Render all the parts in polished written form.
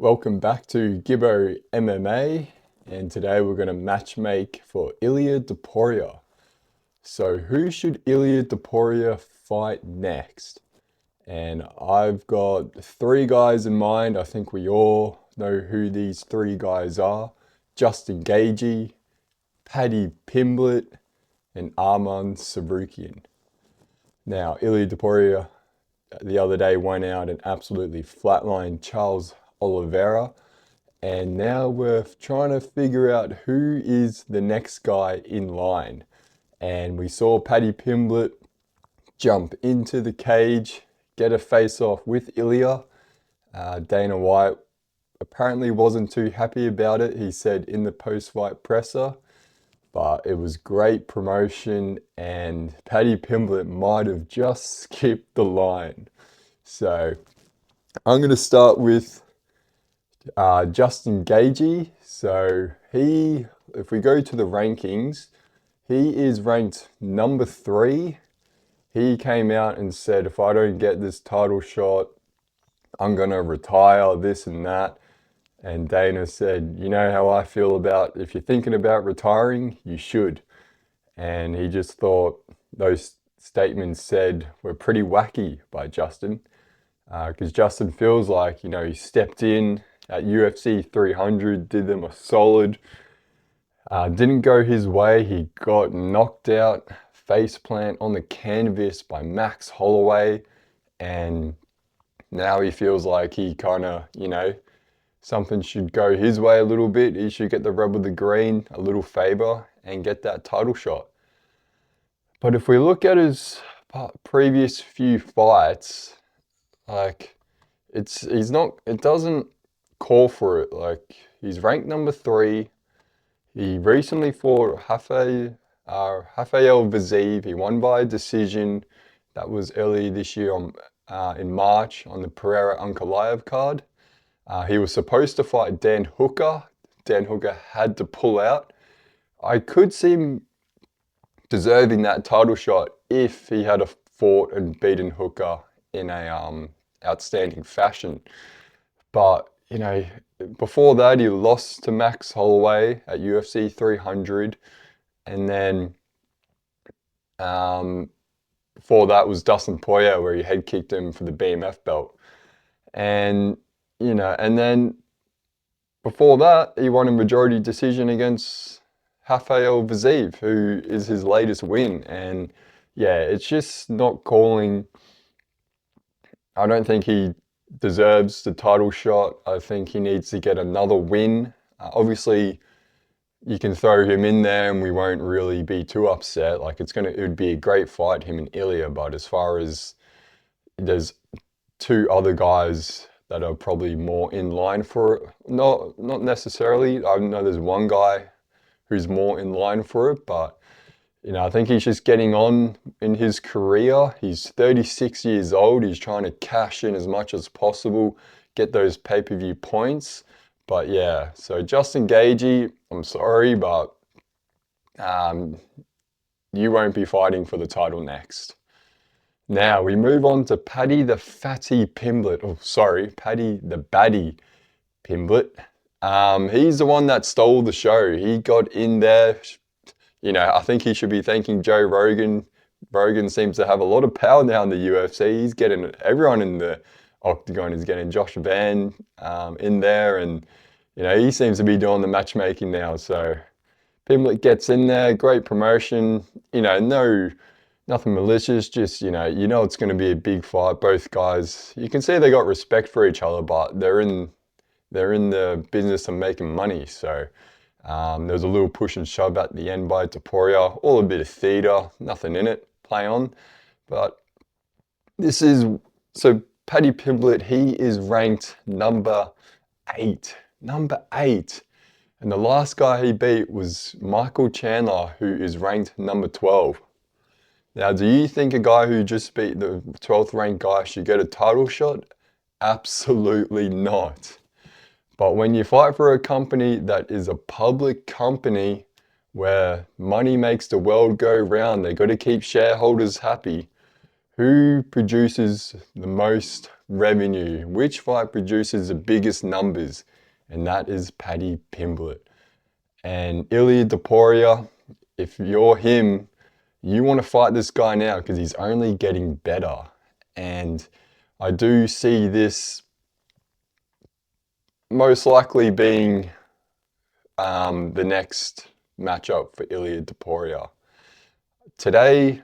Welcome back to Gibbo MMA, and today we're going to match make for Ilia Topuria. So who should Ilia Topuria fight next? And I've got three guys in mind. I think we all know who these three guys are. Gaethje, Paddy Pimblett, and Arman Tsarukyan. Now, Ilia Topuria the other day went out and absolutely flatlined Charles Oliveira. And now we're trying to figure out who is the next guy in line. And we saw Paddy Pimblett jump into the cage, get a face-off with Ilia. Dana White apparently wasn't too happy about it. He said in the post-fight presser, but it was great promotion and Paddy Pimblett might have just skipped the line. So I'm going to start with Gaethje. So if we go to the rankings, he is ranked number 3. He came out and said, if I don't get this title shot, I'm going to retire, this and that. And Dana said, you know how I feel about if you're thinking about retiring, you should. And he just thought those statements said were pretty wacky by Justin. Because Justin feels like, he stepped in at UFC 300, did them a solid. Didn't go his way. He got knocked out, face plant on the canvas by Max Holloway. And now he feels like he kind of, something should go his way a little bit. He should get the rub of the green, a little favor, and get that title shot. But if we look at his previous few fights, it doesn't call for it. Like, he's ranked number 3. He recently fought Rafael Vazeev. He won by decision. That was early this year in March on the Pereira Ankalaev card. He was supposed to fight Dan Hooker. Dan Hooker had to pull out. I could see him deserving that title shot if he had fought and beaten Hooker in a outstanding fashion. But, before that, he lost to Max Holloway at UFC 300. And then before that was Dustin Poirier, where he head kicked him for the BMF belt. And, and then before that, he won a majority decision against Rafael Vazeev, who is his latest win. And yeah, it's just not calling. I don't think he deserves the title shot. I think he needs to get another win. Obviously, you can throw him in there and we won't really be too upset. Like, it would be a great fight, him and Ilia. But as far as there's 2 other guys that are probably more in line for it, not necessarily. I know there's one guy who's more in line for it, but I think he's just getting on in his career. He's 36 years old. He's trying to cash in as much as possible, get those pay-per-view points. But yeah, so Gaethje, I'm sorry, but you won't be fighting for the title next. Now we move on to Paddy the Fatty Pimblett. Oh, sorry, Paddy the Baddy Pimblett. He's the one that stole the show. He got in there. I think he should be thanking Joe Rogan. Rogan seems to have a lot of power now in the UFC. He's getting everyone in the octagon. He's getting Josh Van in there, and he seems to be doing the matchmaking now. So Pimblett gets in there, great promotion. Nothing malicious. Just it's going to be a big fight. Both guys, you can see they got respect for each other, but they're in the business of making money. So. There was a little push and shove at the end by Topuria, all a bit of theatre, nothing in it, play on. But so Paddy Pimblett, he is ranked number 8. Number 8. And the last guy he beat was Michael Chandler, who is ranked number 12. Now, do you think a guy who just beat the 12th ranked guy should get a title shot? Absolutely not. But when you fight for a company that is a public company where money makes the world go round, they got to keep shareholders happy. Who produces the most revenue? Which fight produces the biggest numbers? And that is Paddy Pimblett. And Ilia Topuria, if you're him, you want to fight this guy now because he's only getting better. And I do see this most likely being the next matchup for Ilia Topuria. Today,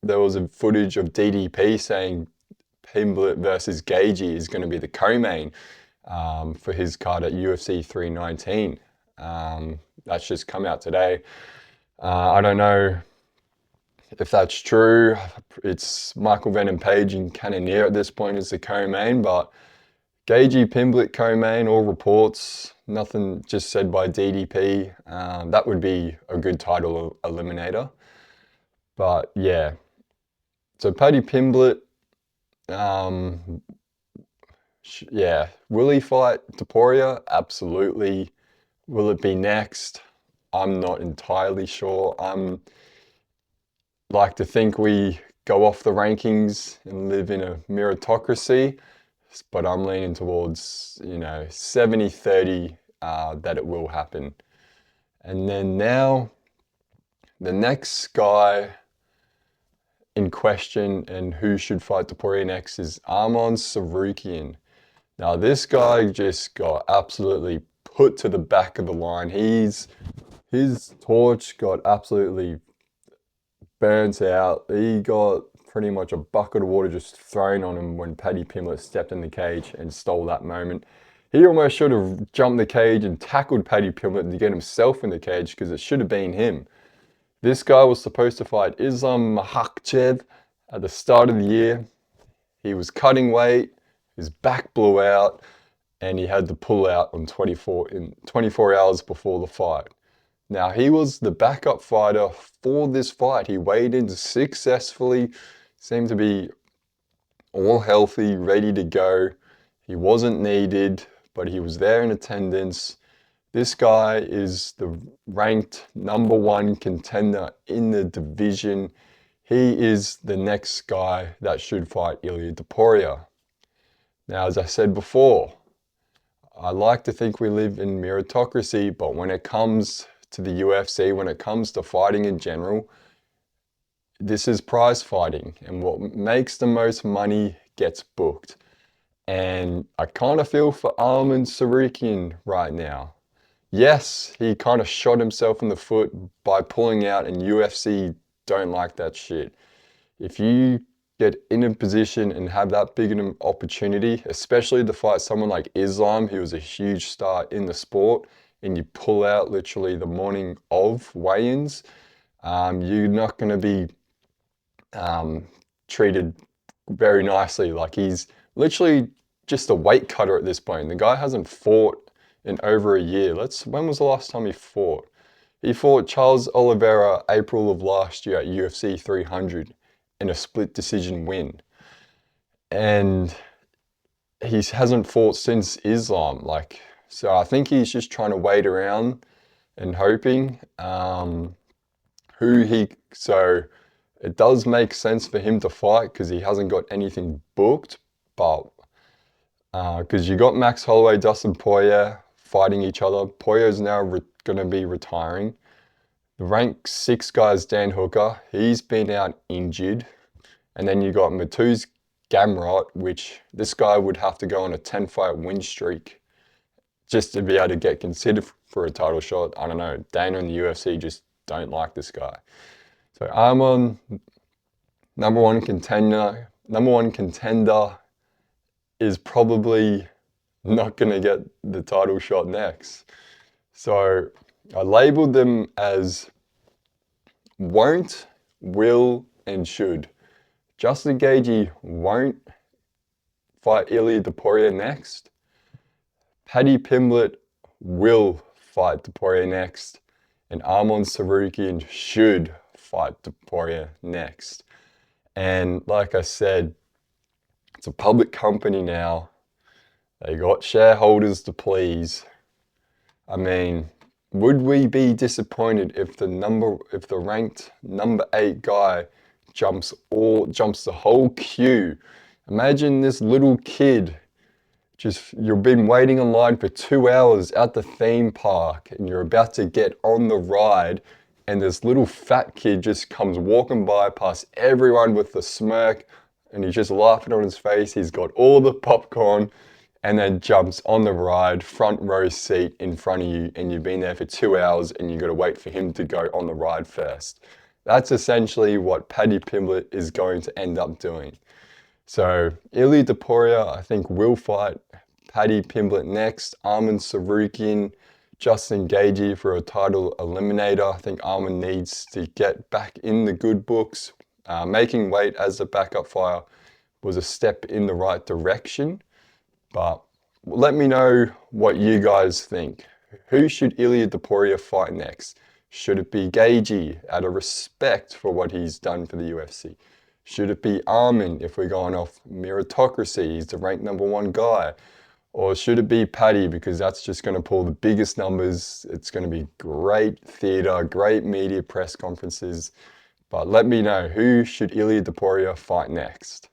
there was a footage of DDP saying Pimblett versus Gaethje is going to be the co-main for his card at UFC 319. That's just come out today. I don't know if that's true. It's Michael Venom Page and Cannonier at this point as the co-main, but Gaethje Pimblett co-main, all reports, nothing just said by DDP. That would be a good title eliminator. But yeah, so Paddy Pimblett, yeah, will he fight Topuria? Absolutely. Will it be next? I'm not entirely sure. I'm like to think we go off the rankings and live in a meritocracy, but I'm leaning towards, 70-30 that it will happen. And then now, the next guy in question and who should fight Topuria next is Arman Tsarukyan. Now, this guy just got absolutely put to the back of the line. His torch got absolutely burnt out. He got pretty much a bucket of water just thrown on him when Paddy Pimblett stepped in the cage and stole that moment. He almost should have jumped the cage and tackled Paddy Pimblett to get himself in the cage because it should have been him. This guy was supposed to fight Islam Makhachev at the start of the year. He was cutting weight, his back blew out, and he had to pull out in 24 hours before the fight. Now, he was the backup fighter for this fight. He weighed in successfully, seemed to be all healthy, ready to go. He wasn't needed, but he was there in attendance. This guy is the ranked #1 contender in the division. He is the next guy that should fight Ilia Topuria. Now, as I said before, I like to think we live in meritocracy, but when it comes to the UFC, when it comes to fighting in general, this is prize fighting, and what makes the most money gets booked. And I kind of feel for Arman Tsarukyan right now. Yes, he kind of shot himself in the foot by pulling out, and UFC don't like that shit. If you get in a position and have that big an opportunity, especially to fight someone like Islam, who was a huge star in the sport, and you pull out literally the morning of weigh-ins, you're not going to be treated very nicely. Like, he's literally just a weight cutter at this point. The guy hasn't fought in over a year. When was the last time he fought? He fought Charles Oliveira April of last year at UFC 300 in a split decision win. And he hasn't fought since Islam. So I think he's just trying to wait around and hoping so it does make sense for him to fight because he hasn't got anything booked, but because you got Max Holloway, Dustin Poirier fighting each other. Poirier's now going to be retiring. The rank 6 guy's Dan Hooker. He's been out injured. And then you got Mateusz Gamrot, which this guy would have to go on a 10-fight win streak just to be able to get considered for a title shot. I don't know. Dana and the UFC just don't like this guy. So Arman, #1 contender, is probably not going to get the title shot next. So I labeled them as won't, will, and should. Justin Gaethje won't fight Ilia Topuria next. Paddy Pimblett will fight Topuria next. And Arman Tsarukyan should fight Topuria next. And like I said, it's a public company now. They got shareholders to please. I mean, would we be disappointed if the ranked #8 guy jumps the whole queue Imagine this little kid, you've been waiting in line for 2 hours at the theme park and you're about to get on the ride, and this little fat kid just comes walking by past everyone with a smirk, and he's just laughing on his face. He's got all the popcorn and then jumps on the ride, front row seat in front of you, and you've been there for 2 hours and you've got to wait for him to go on the ride first. That's essentially what Paddy Pimblett is going to end up doing. So Ilia Topuria, I think, will fight Paddy Pimblett next. Arman Tsarukyan, Justin Gaethje for a title eliminator. I think Arman needs to get back in the good books. Making weight as a backup fighter was a step in the right direction. But let me know what you guys think. Who should Ilia Topuria fight next? Should it be Gaethje, out of respect for what he's done for the UFC? Should it be Arman, if we're going off meritocracy, he's the ranked #1 guy? Or should it be Paddy, because that's just going to pull the biggest numbers? It's going to be great theatre, great media press conferences. But let me know, who should Ilia Topuria fight next?